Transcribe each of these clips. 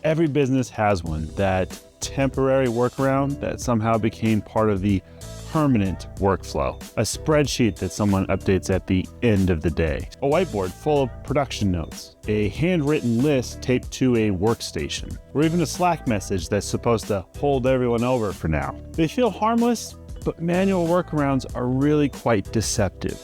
Every business has one, that temporary workaround that somehow became part of the permanent workflow. A spreadsheet that someone updates at the end of the day. A whiteboard full of production notes. A handwritten list taped to a workstation. Or even a Slack message that's supposed to hold everyone over for now. They feel harmless, but manual workarounds are really quite deceptive.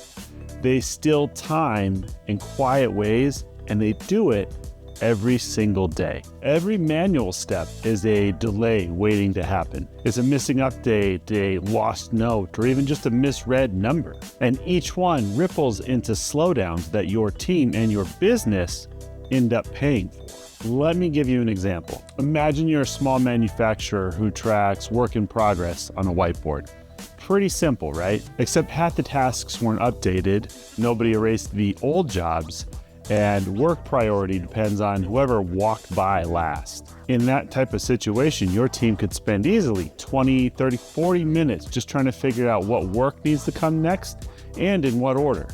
They steal time in quiet ways, and they do it every single day. Every manual step is a delay waiting to happen. It's a missing update, a lost note, or even just a misread number. And each one ripples into slowdowns that your team and your business end up paying for. Let me give you an example. Imagine you're a small manufacturer who tracks work in progress on a whiteboard. Pretty simple, right? Except half the tasks weren't updated, nobody erased the old jobs, and work priority depends on whoever walked by last. In that type of situation, your team could spend easily 20, 30, 40 minutes just trying to figure out what work needs to come next and in what order.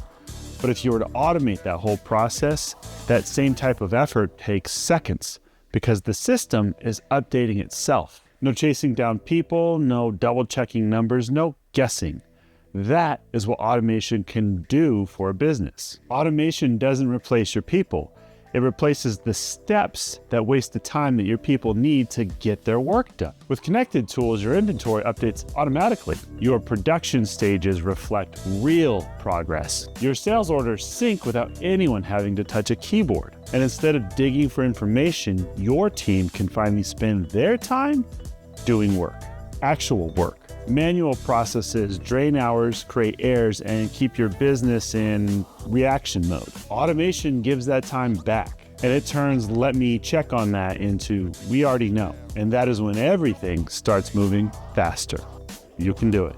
But if you were to automate that whole process, that same type of effort takes seconds because the system is updating itself. No chasing down people, no double checking numbers, no guessing. That is what automation can do for a business. Automation doesn't replace your people. It replaces the steps that waste the time that your people need to get their work done. With connected tools, your inventory updates automatically. Your production stages reflect real progress. Your sales orders sync without anyone having to touch a keyboard. And instead of digging for information, your team can finally spend their time doing work, actual work. Manual processes drain hours, create errors, and keep your business in reaction mode. Automation gives that time back, and it turns "let me check on that" into "we already know." And that is when everything starts moving faster. You can do it.